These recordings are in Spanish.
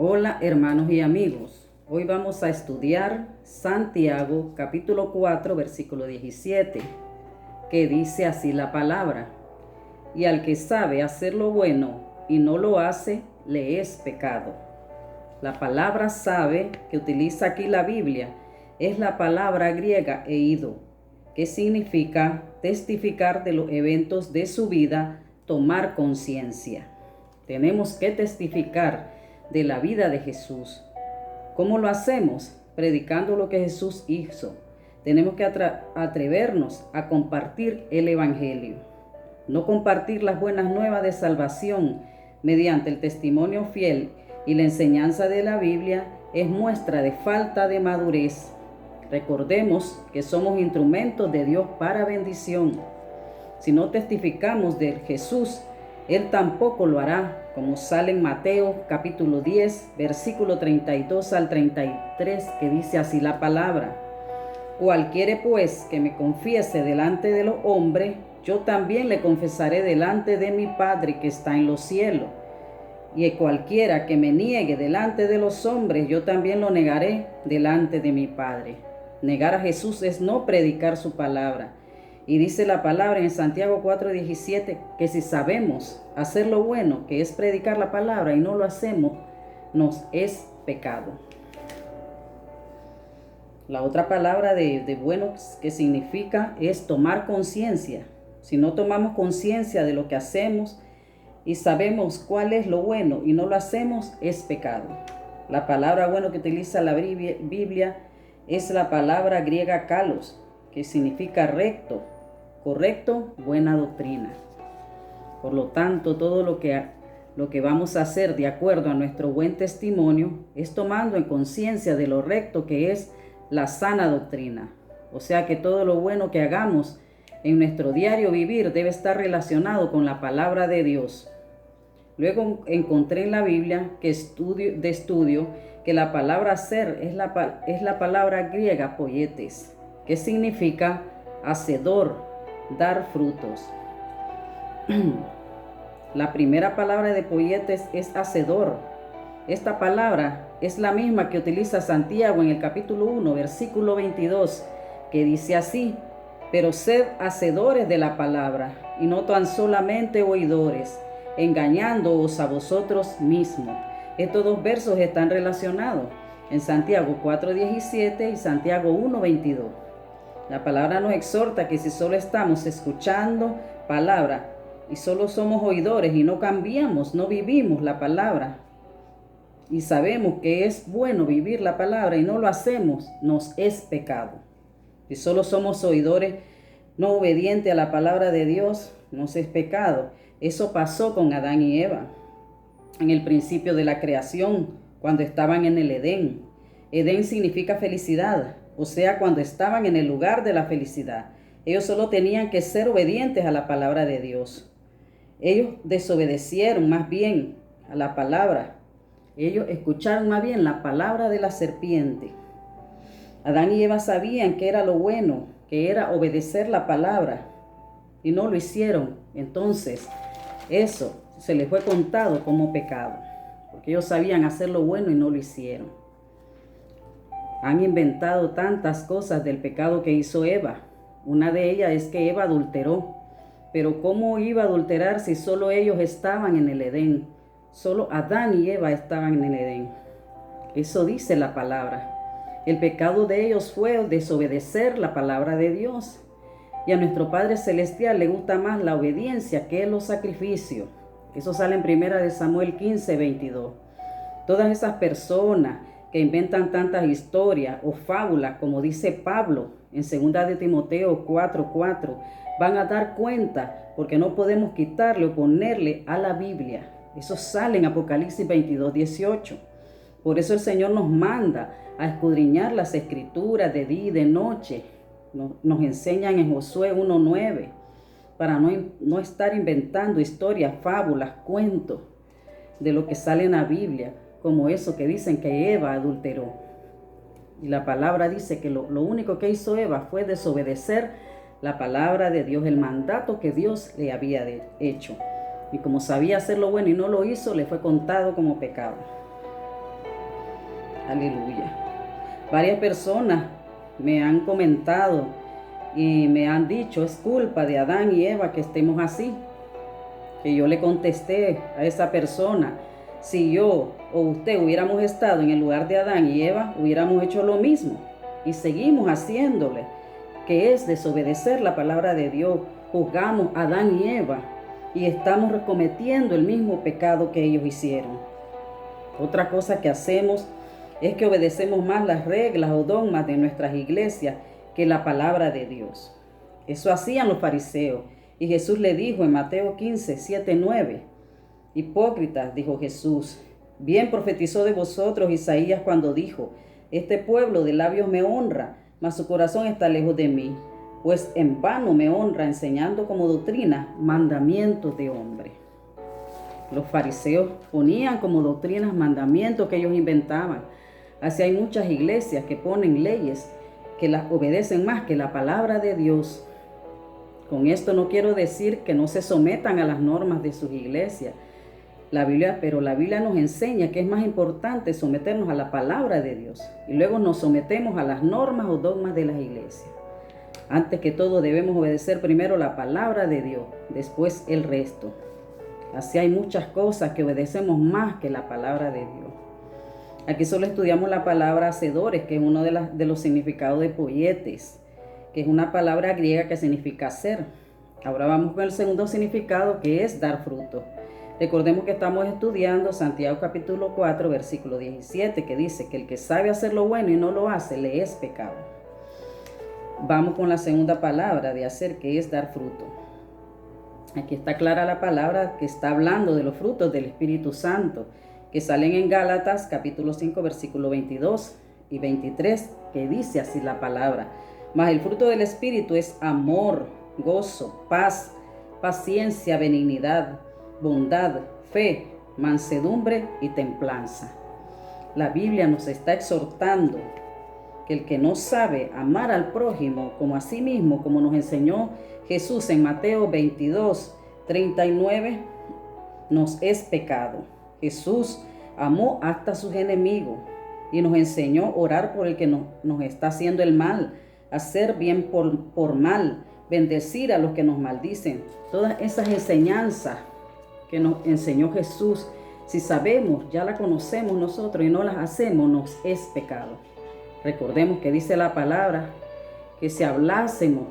Hola hermanos y amigos, hoy vamos a estudiar Santiago capítulo 4 versículo 17, que dice así la palabra: y al que sabe hacer lo bueno y no lo hace, le es pecado. La palabra sabe que utiliza aquí la Biblia es la palabra griega eido, que significa testificar de los eventos de su vida, tomar conciencia. Tenemos que testificar de la vida de Jesús. ¿Cómo lo hacemos? Predicando lo que Jesús hizo. Tenemos que atrevernos a compartir el Evangelio. No compartir las buenas nuevas de salvación mediante el testimonio fiel y la enseñanza de la Biblia es muestra de falta de madurez. Recordemos que somos instrumentos de Dios para bendición. Si no testificamos de Jesús, Él tampoco lo hará, como sale en Mateo capítulo 10, versículo 32 al 33, que dice así la palabra: cualquiera pues que me confiese delante de los hombres, yo también le confesaré delante de mi Padre que está en los cielos. Y cualquiera que me niegue delante de los hombres, yo también lo negaré delante de mi Padre. Negar a Jesús es no predicar su palabra. Y dice la palabra en Santiago 4:17 que si sabemos hacer lo bueno, que es predicar la palabra, y no lo hacemos, nos es pecado. La otra palabra de bueno que significa es tomar conciencia. Si no tomamos conciencia de lo que hacemos y sabemos cuál es lo bueno y no lo hacemos, es pecado. La palabra bueno que utiliza la Biblia es la palabra griega kalos, que significa recto, correcto, buena doctrina. Por lo tanto, todo lo que vamos a hacer de acuerdo a nuestro buen testimonio es tomando en conciencia de lo recto que es la sana doctrina. O sea que todo lo bueno que hagamos en nuestro diario vivir debe estar relacionado con la palabra de Dios. Luego encontré en la Biblia que estudio que la palabra ser es la palabra griega poietes, que significa hacedor, dar frutos. La primera palabra de poietes es hacedor. Esta palabra es la misma que utiliza Santiago en el capítulo 1, versículo 22, que dice así: pero sed hacedores de la palabra, y no tan solamente oidores, engañándoos a vosotros mismos. Estos dos versos están relacionados en Santiago 4:17 y Santiago 1:22. La palabra nos exhorta que si solo estamos escuchando palabra y solo somos oidores y no cambiamos, no vivimos la palabra, y sabemos que es bueno vivir la palabra y no lo hacemos, nos es pecado. Si solo somos oidores, no obedientes a la palabra de Dios, nos es pecado. Eso pasó con Adán y Eva en el principio de la creación, cuando estaban en el Edén. Edén significa felicidad, o sea, cuando estaban en el lugar de la felicidad. Ellos solo tenían que ser obedientes a la palabra de Dios. Ellos desobedecieron más bien a la palabra. Ellos escucharon más bien la palabra de la serpiente. Adán y Eva sabían que era lo bueno, que era obedecer la palabra, y no lo hicieron. Entonces, eso se les fue contado como pecado, porque ellos sabían hacer lo bueno y no lo hicieron. Han inventado tantas cosas del pecado que hizo Eva. Una de ellas es que Eva adulteró. Pero ¿cómo iba a adulterar si solo ellos estaban en el Edén? Solo Adán y Eva estaban en el Edén. Eso dice la palabra. El pecado de ellos fue desobedecer la palabra de Dios. Y a nuestro Padre Celestial le gusta más la obediencia que los sacrificios. Eso sale en 1 Samuel 15:22. Todas esas personas que inventan tantas historias o fábulas, como dice Pablo en 2 Timoteo 4:4, van a dar cuenta porque no podemos quitarle o ponerle a la Biblia. Eso sale en Apocalipsis 22:18. Por eso el Señor nos manda a escudriñar las escrituras de día y de noche. Nos enseñan en Josué 1:9, para no estar inventando historias, fábulas, cuentos de lo que sale en la Biblia, como eso que dicen que Eva adulteró. Y la palabra dice que lo único que hizo Eva fue desobedecer la palabra de Dios, el mandato que Dios le había hecho. Y como sabía hacer lo bueno y no lo hizo, le fue contado como pecado. Aleluya. Varias personas me han comentado y me han dicho, es culpa de Adán y Eva que estemos así. Que yo le contesté a esa persona, si yo o usted hubiéramos estado en el lugar de Adán y Eva, hubiéramos hecho lo mismo y seguimos haciéndole, que es desobedecer la palabra de Dios. Juzgamos a Adán y Eva y estamos cometiendo el mismo pecado que ellos hicieron. Otra cosa que hacemos es que obedecemos más las reglas o dogmas de nuestras iglesias que la palabra de Dios. Eso hacían los fariseos. Y Jesús le dijo en Mateo 15, 7, 9, hipócritas, dijo Jesús, bien profetizó de vosotros Isaías cuando dijo, este pueblo de labios me honra, mas su corazón está lejos de mí, pues en vano me honra enseñando como doctrina mandamientos de hombre. Los fariseos ponían como doctrinas mandamientos que ellos inventaban. Así hay muchas iglesias que ponen leyes que las obedecen más que la palabra de Dios. Con esto no quiero decir que no se sometan a las normas de sus iglesias. Pero la Biblia nos enseña que es más importante someternos a la palabra de Dios. Y luego nos sometemos a las normas o dogmas de las iglesias. Antes que todo debemos obedecer primero la palabra de Dios, después el resto. Así hay muchas cosas que obedecemos más que la palabra de Dios. Aquí solo estudiamos la palabra hacedores, que es uno de los significados de poietes, que es una palabra griega que significa hacer. Ahora vamos con el segundo significado, que es dar fruto. Recordemos que estamos estudiando Santiago capítulo 4, versículo 17, que dice que el que sabe hacer lo bueno y no lo hace, le es pecado. Vamos con la segunda palabra de hacer, que es dar fruto. Aquí está clara la palabra que está hablando de los frutos del Espíritu Santo, que salen en Gálatas capítulo 5, versículo 22 y 23, que dice así la palabra. Mas el fruto del Espíritu es amor, gozo, paz, paciencia, benignidad, bondad, fe, mansedumbre y templanza. La Biblia nos está exhortando que el que no sabe amar al prójimo como a sí mismo, como nos enseñó Jesús en Mateo 22, 39, nos es pecado. Jesús amó hasta a sus enemigos y nos enseñó a orar por el que nos está haciendo el mal, hacer bien por mal, bendecir a los que nos maldicen. Todas esas enseñanzas que nos enseñó Jesús, si sabemos, ya las conocemos nosotros y no las hacemos, nos es pecado. Recordemos que dice la palabra que si hablásemos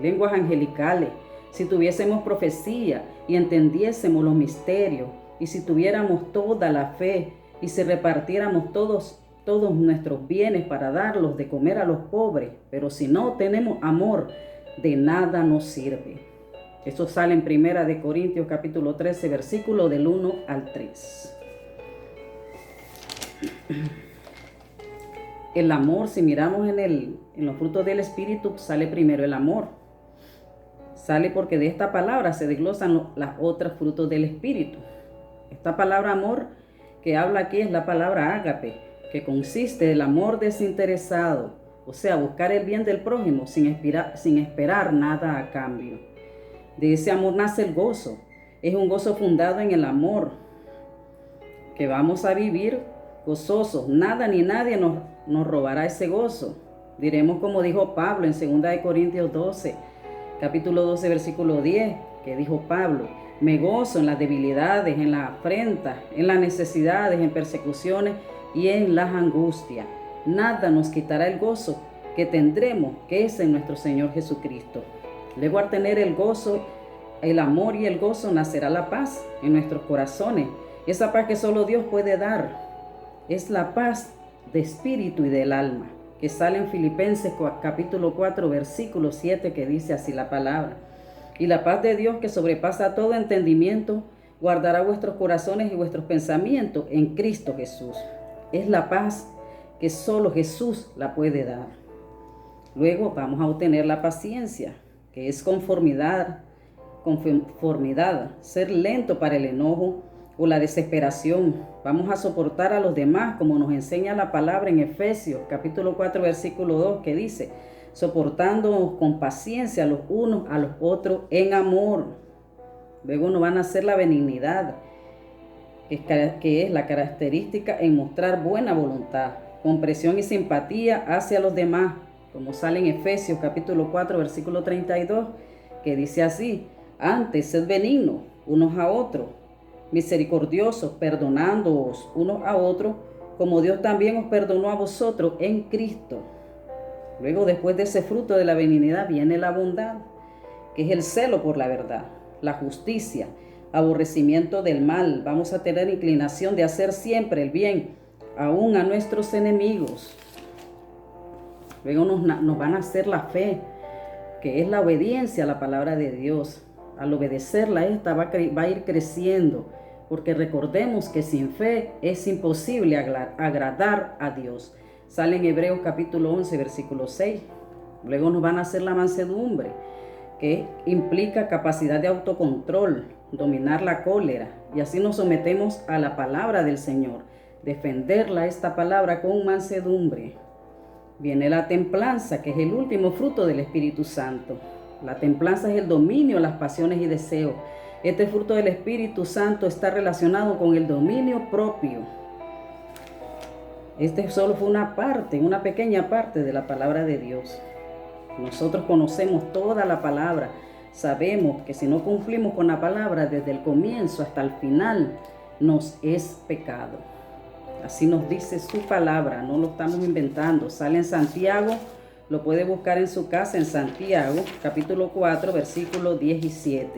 lenguas angelicales, si tuviésemos profecía y entendiésemos los misterios, y si tuviéramos toda la fe y si repartiéramos todos nuestros bienes para darlos de comer a los pobres, pero si no tenemos amor, de nada nos sirve. Esto sale en 1 Corintios capítulo 13, versículo del 1 al 3. El amor, si miramos en los frutos del Espíritu, sale primero el amor. Sale porque de esta palabra se desglosan las otras frutos del Espíritu. Esta palabra amor que habla aquí es la palabra ágape, que consiste en el amor desinteresado, o sea, buscar el bien del prójimo sin esperar nada a cambio. De ese amor nace el gozo. Es un gozo fundado en el amor, que vamos a vivir gozosos. Nada ni nadie nos robará ese gozo. Diremos como dijo Pablo en 2 Corintios 12, capítulo 12, versículo 10, que dijo Pablo: me gozo en las debilidades, en las afrentas, en las necesidades, en persecuciones y en las angustias. Nada nos quitará el gozo que tendremos, que es en nuestro Señor Jesucristo. Luego, al tener el gozo, el amor y el gozo, nacerá la paz en nuestros corazones. Esa paz que solo Dios puede dar es la paz de espíritu y del alma, que sale en Filipenses capítulo 4, versículo 7, que dice así la palabra: y la paz de Dios, que sobrepasa todo entendimiento, guardará vuestros corazones y vuestros pensamientos en Cristo Jesús. Es la paz que solo Jesús la puede dar. Luego vamos a obtener la paciencia, que es conformidad, ser lento para el enojo o la desesperación. Vamos a soportar a los demás, como nos enseña la palabra en Efesios capítulo 4, versículo 2, que dice: soportándonos con paciencia los unos a los otros en amor. Luego nos van a hacer la benignidad, que es la característica en mostrar buena voluntad, comprensión y simpatía hacia los demás, como sale en Efesios capítulo 4, versículo 32, que dice así: antes sed benignos unos a otros, misericordiosos, perdonándoos unos a otros, como Dios también os perdonó a vosotros en Cristo. Luego, después de ese fruto de la benignidad, viene la bondad, que es el celo por la verdad, la justicia, aborrecimiento del mal. Vamos a tener inclinación de hacer siempre el bien, aún a nuestros enemigos. Luego nos van a hacer la fe, que es la obediencia a la palabra de Dios. Al obedecerla, esta va a ir creciendo, porque recordemos que sin fe es imposible agradar a Dios. Sale en Hebreos capítulo 11, versículo 6. Luego nos van a hacer la mansedumbre, que implica capacidad de autocontrol, dominar la cólera, y así nos sometemos a la palabra del Señor, defenderla, esta palabra, con mansedumbre. Viene la templanza, que es el último fruto del Espíritu Santo. La templanza es el dominio, las pasiones y deseos. Este fruto del Espíritu Santo está relacionado con el dominio propio. Este solo fue una pequeña parte de la palabra de Dios. Nosotros conocemos toda la palabra. Sabemos que si no cumplimos con la palabra desde el comienzo hasta el final, nos es pecado. Así nos dice su palabra, no lo estamos inventando. Sale en Santiago, lo puede buscar en su casa, en Santiago, capítulo 4, versículo 17.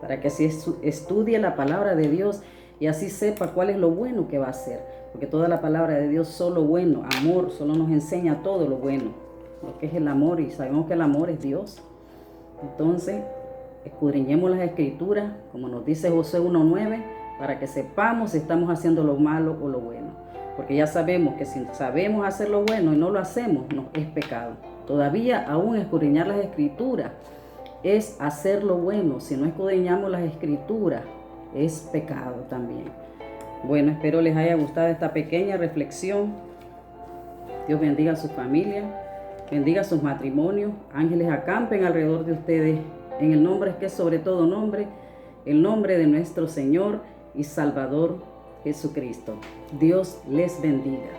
Para que así estudie la palabra de Dios y así sepa cuál es lo bueno que va a hacer. Porque toda la palabra de Dios solo bueno, amor, solo nos enseña todo lo bueno. Lo que es el amor, y sabemos que el amor es Dios. Entonces, escudriñemos las escrituras, como nos dice Josué 1:9, para que sepamos si estamos haciendo lo malo o lo bueno. Porque ya sabemos que si sabemos hacer lo bueno y no lo hacemos, nos es pecado. Todavía aún escudriñar las escrituras es hacer lo bueno. Si no escudriñamos las escrituras, es pecado también. Bueno, espero les haya gustado esta pequeña reflexión. Dios bendiga a su familia, bendiga sus matrimonios. Ángeles acampen alrededor de ustedes en el nombre que es sobre todo nombre, el nombre de nuestro Señor y Salvador Jesucristo. Dios les bendiga.